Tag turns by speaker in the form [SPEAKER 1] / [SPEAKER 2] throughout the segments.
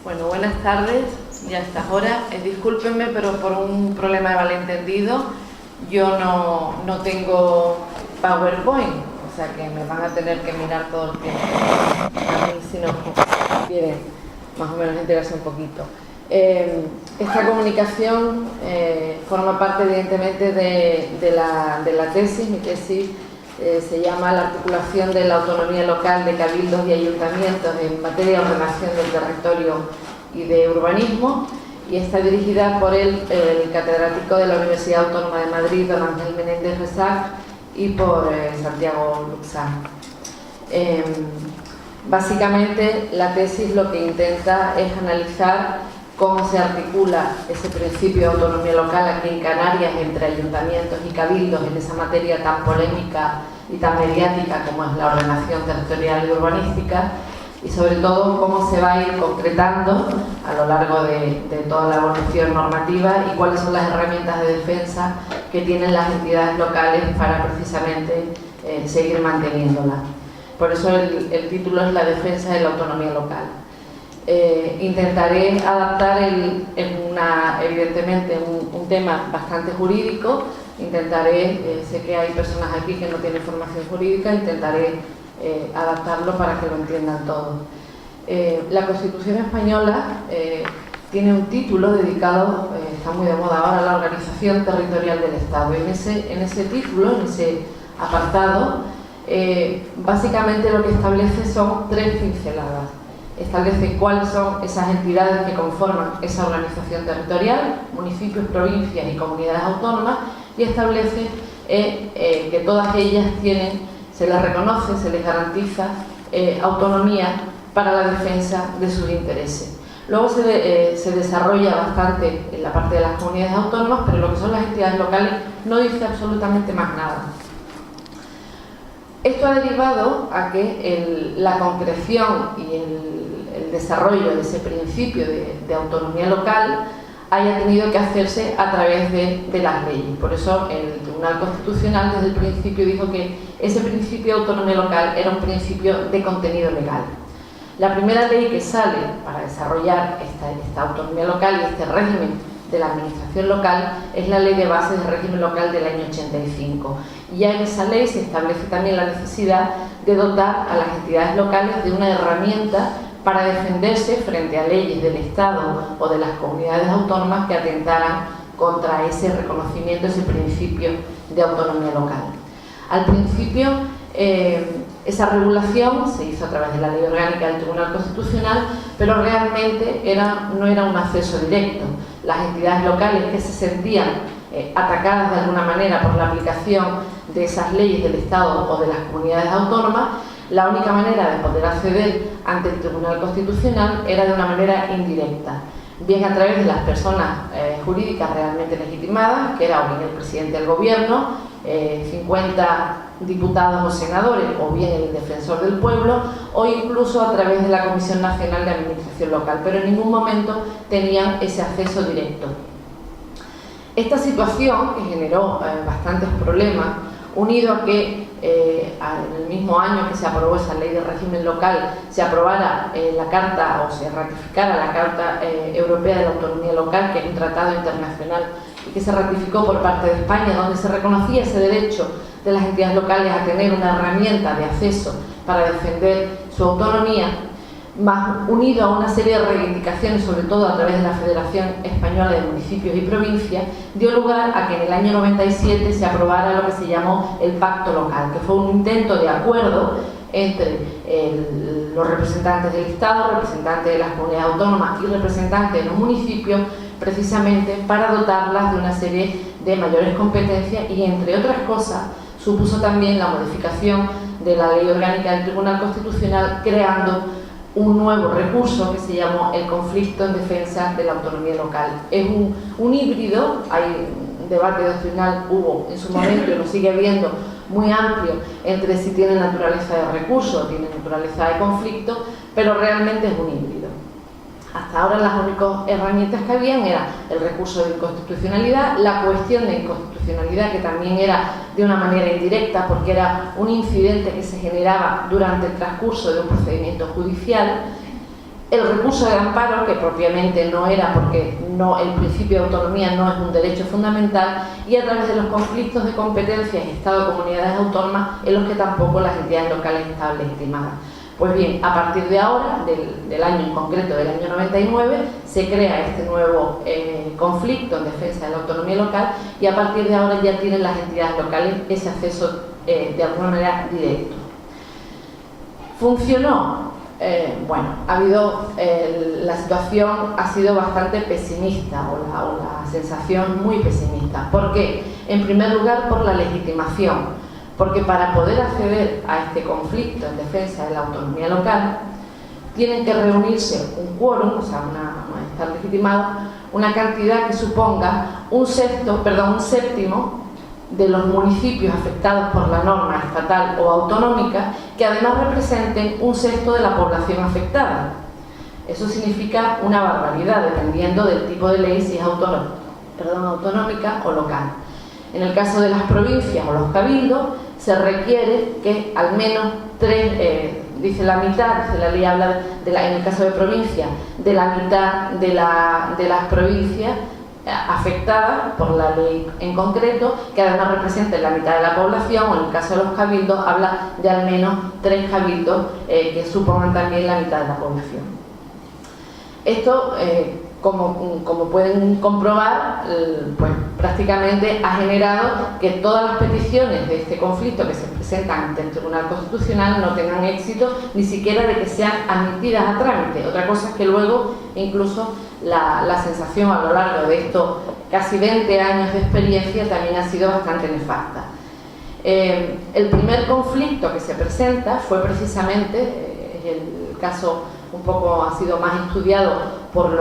[SPEAKER 1] Bueno, buenas tardes, ya a estas horas. Discúlpenme, pero por un problema de malentendido yo no tengo PowerPoint, o sea que me van a tener que mirar todo el tiempo. A mí, si no quieren más o menos enterarse un poquito. Esta comunicación forma parte evidentemente de la tesis. Mi tesis se llama La articulación de la autonomía local de cabildos y ayuntamientos en materia de ordenación del territorio y de urbanismo, y está dirigida por el catedrático de la Universidad Autónoma de Madrid, don Ángel Menéndez Resac, y por Santiago Luxán. Básicamente la tesis lo que intenta es analizar cómo se articula ese principio de autonomía local aquí en Canarias entre ayuntamientos y cabildos en esa materia tan polémica y tan mediática como es la ordenación territorial y urbanística, y sobre todo cómo se va a ir concretando a lo largo de toda la evolución normativa y cuáles son las herramientas de defensa que tienen las entidades locales para precisamente seguir manteniéndola. Por eso el título es La defensa de la autonomía local. Intentaré adaptar evidentemente un tema bastante jurídico. Sé que hay personas aquí que no tienen formación jurídica, intentaré adaptarlo para que lo entiendan todos. La Constitución española tiene un título dedicado, está muy de moda ahora, a la organización territorial del Estado. En ese título, en ese apartado, básicamente lo que establece son tres pinceladas. Establece cuáles son esas entidades que conforman esa organización territorial, municipios, provincias y comunidades autónomas, y establece que todas ellas se les reconoce, se les garantiza autonomía para la defensa de sus intereses. Luego se desarrolla bastante en la parte de las comunidades autónomas, pero lo que son las entidades locales no dice absolutamente más nada. Esto ha derivado a que la concreción y el desarrollo de ese principio de autonomía local haya tenido que hacerse a través de las leyes. Por eso el Tribunal Constitucional desde el principio dijo que ese principio de autonomía local era un principio de contenido legal. La primera ley que sale para desarrollar esta autonomía local y este régimen de la administración local es la Ley de Bases del Régimen Local del año 85. Y ya en esa ley se establece también la necesidad de dotar a las entidades locales de una herramienta para defenderse frente a leyes del Estado o de las comunidades autónomas que atentaran contra ese reconocimiento, ese principio de autonomía local. Al principio, esa regulación se hizo a través de la Ley Orgánica del Tribunal Constitucional, pero realmente no era un acceso directo. Las entidades locales que se sentían atacadas de alguna manera por la aplicación de esas leyes del Estado o de las comunidades autónomas, la única manera de poder acceder ante el Tribunal Constitucional era de una manera indirecta, bien a través de las personas jurídicas realmente legitimadas, que era o bien el presidente del gobierno, 50 diputados o senadores, o bien el defensor del pueblo, o incluso a través de la Comisión Nacional de Administración Local, pero en ningún momento tenían ese acceso directo. Esta situación, que generó bastantes problemas, unido a que en el mismo año que se aprobó esa ley de régimen local, se aprobara la Carta o se ratificara la Carta Europea de la Autonomía Local, que es un tratado internacional y que se ratificó por parte de España, donde se reconocía ese derecho de las entidades locales a tener una herramienta de acceso para defender su autonomía, más unido a una serie de reivindicaciones, sobre todo a través de la Federación Española de Municipios y Provincias, dio lugar a que en el año 97 se aprobara lo que se llamó el Pacto Local, que fue un intento de acuerdo entre los representantes del Estado, representantes de las comunidades autónomas y representantes de los municipios, precisamente para dotarlas de una serie de mayores competencias y, entre otras cosas, supuso también la modificación de la Ley Orgánica del Tribunal Constitucional, creando un nuevo recurso que se llamó el conflicto en defensa de la autonomía local. Es un híbrido, hay un debate doctrinal, hubo en su momento y lo sigue habiendo, muy amplio entre si tiene naturaleza de recurso o tiene naturaleza de conflicto, pero realmente es un híbrido. Hasta ahora las únicas herramientas que habían era el recurso de inconstitucionalidad, la cuestión de inconstitucionalidad, que también era de una manera indirecta porque era un incidente que se generaba durante el transcurso de un procedimiento judicial, el recurso de amparo, que propiamente no era, porque el principio de autonomía no es un derecho fundamental, y a través de los conflictos de competencias Estado-comunidades autónomas, en los que tampoco las entidades locales estaban legitimadas. Pues bien, a partir de ahora, del año en concreto, del año 99, se crea este nuevo conflicto en defensa de la autonomía local, y a partir de ahora ya tienen las entidades locales ese acceso de alguna manera directo. ¿Funcionó? Bueno, la situación ha sido bastante pesimista, o la sensación muy pesimista. ¿Por qué? En primer lugar, por la legitimación. Porque para poder acceder a este conflicto en defensa de la autonomía local, tienen que reunirse un quórum, o sea, estar legitimado, una cantidad que suponga un séptimo de los municipios afectados por la norma estatal o autonómica, que además representen un sexto de la población afectada. Eso significa una barbaridad, dependiendo del tipo de ley, si es autonómica o local. En el caso de las provincias o los cabildos, se requiere que al menos dice la mitad, dice la ley, habla en el caso de provincia, de la mitad de las provincias afectadas por la ley en concreto, que además representen la mitad de la población, o en el caso de los cabildos, habla de al menos 3 cabildos que supongan también la mitad de la población. Esto, como pueden comprobar, pues prácticamente ha generado que todas las peticiones de este conflicto que se presentan ante el Tribunal Constitucional no tengan éxito, ni siquiera de que sean admitidas a trámite. Otra cosa es que luego, incluso, la sensación a lo largo de estos casi 20 años de experiencia también ha sido bastante nefasta. El primer conflicto que se presenta fue precisamente, el caso un poco ha sido más estudiado por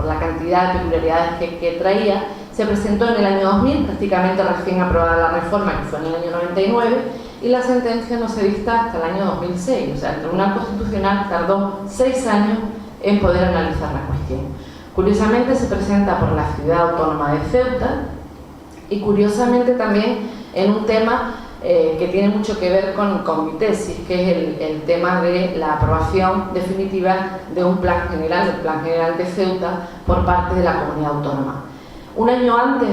[SPEAKER 1] la cantidad de peculiaridades que traía, se presentó en el año 2000, prácticamente recién aprobada la reforma, que fue en el año 99, y la sentencia no se dicta hasta el año 2006, o sea, el Tribunal Constitucional tardó 6 años en poder analizar la cuestión. Curiosamente se presenta por la ciudad autónoma de Ceuta, y curiosamente también en un tema que tiene mucho que ver con mi tesis, que es el tema de la aprobación definitiva de un plan general, del Plan General de Ceuta, por parte de la comunidad autónoma. Un año antes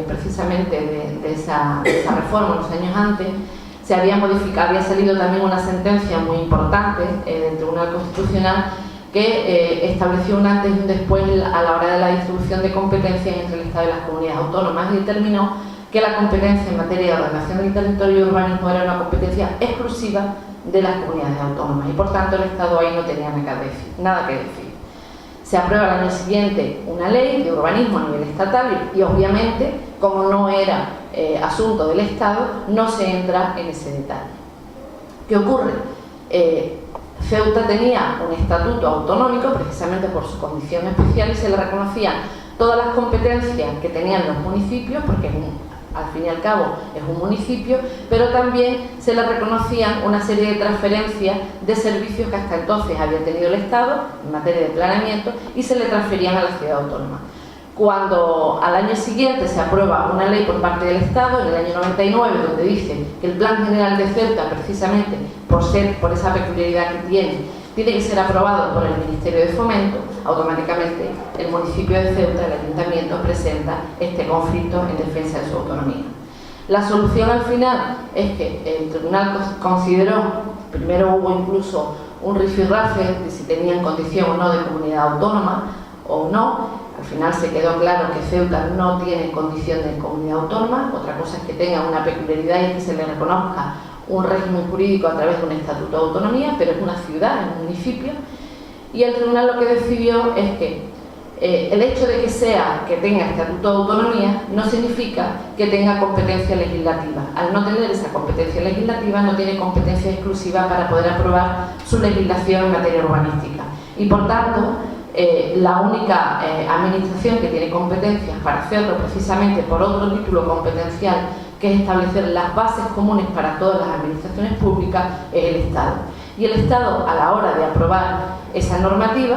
[SPEAKER 1] precisamente de esa reforma, unos años antes, se había salido también una sentencia muy importante del Tribunal Constitucional que estableció un antes y un después a la hora de la distribución de competencias entre el Estado y las comunidades autónomas, y determinó que la competencia en materia de ordenación del territorio y urbanismo era una competencia exclusiva de las comunidades autónomas, y por tanto el Estado ahí no tenía nada que decir. Se aprueba al año siguiente una ley de urbanismo a nivel estatal, y obviamente, como no era asunto del Estado, no se entra en ese detalle. ¿Qué ocurre? Ceuta tenía un estatuto autonómico precisamente por su condición especial, y se le reconocían todas las competencias que tenían los municipios, porque al fin y al cabo es un municipio, pero también se le reconocían una serie de transferencias de servicios que hasta entonces había tenido el Estado en materia de planeamiento, y se le transferían a la ciudad autónoma. Cuando al año siguiente se aprueba una ley por parte del Estado, en el año 99, donde dice que el Plan General de Ceuta, precisamente por esa peculiaridad que tiene que ser aprobado por el Ministerio de Fomento, automáticamente el municipio de Ceuta, el ayuntamiento, presenta este conflicto en defensa de su autonomía. La solución al final es que el tribunal consideró, primero hubo incluso un rifirrafe de si tenían condición o no de comunidad autónoma o no. Al final se quedó claro que Ceuta no tiene condición de comunidad autónoma. Otra cosa es que tenga una peculiaridad, y es que se le reconozca un régimen jurídico a través de un estatuto de autonomía, pero es una ciudad, es un municipio. Y el tribunal lo que decidió es que el hecho de que tenga estatuto de autonomía no significa que tenga competencia legislativa. Al no tener esa competencia legislativa, no tiene competencia exclusiva para poder aprobar su legislación en materia urbanística. Y por tanto, la única administración que tiene competencias para hacerlo, precisamente por otro título competencial, que es establecer las bases comunes para todas las administraciones públicas, es el Estado. Y el Estado, a la hora de aprobar esa normativa,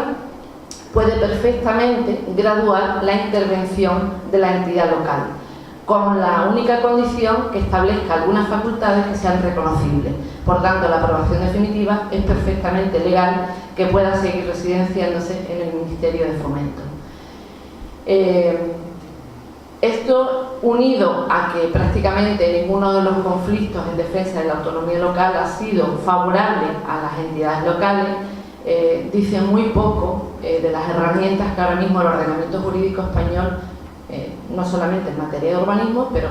[SPEAKER 1] puede perfectamente graduar la intervención de la entidad local. con la única condición que establezca algunas facultades que sean reconocibles. Por tanto, la aprobación definitiva es perfectamente legal que pueda seguir residenciándose en el Ministerio de Fomento. Esto, unido a que prácticamente ninguno de los conflictos en defensa de la autonomía local ha sido favorable a las entidades locales, dice muy poco de las herramientas que ahora mismo el ordenamiento jurídico español, no solamente en materia de urbanismo, pero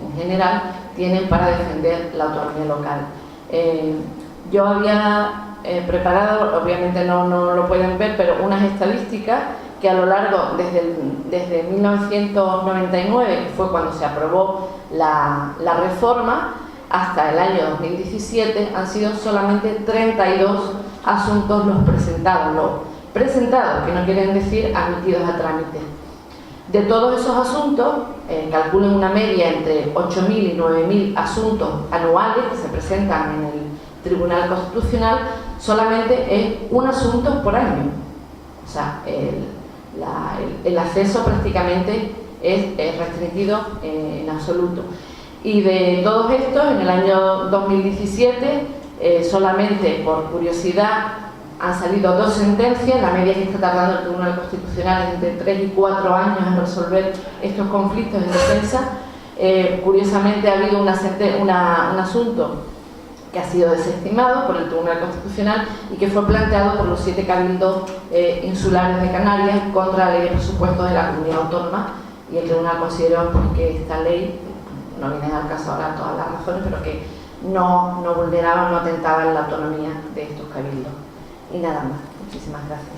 [SPEAKER 1] en general, tienen para defender la autonomía local. Yo había preparado, obviamente no lo pueden ver, pero unas estadísticas que a lo largo, desde 1999, que fue cuando se aprobó la reforma, hasta el año 2017, han sido solamente 32 asuntos los presentados, que no quieren decir admitidos a trámite. De todos esos asuntos, calculen una media entre 8.000 y 9.000 asuntos anuales que se presentan en el Tribunal Constitucional, solamente es un asunto por año. O sea, el acceso prácticamente es restringido en absoluto. Y de todos estos, en el año 2017, solamente por curiosidad, han salido 2 sentencias. La media que está tardando el Tribunal Constitucional es entre 3 y 4 años en resolver estos conflictos en defensa. Curiosamente, ha habido un asunto que ha sido desestimado por el Tribunal Constitucional y que fue planteado por los 7 cabildos insulares de Canarias contra la ley de presupuestos de la comunidad autónoma, y el Tribunal consideró que esta ley, no vienen al caso ahora todas las razones, pero que no vulneraba, no atentaba en la autonomía de estos cabildos. Y nada más. Muchísimas gracias.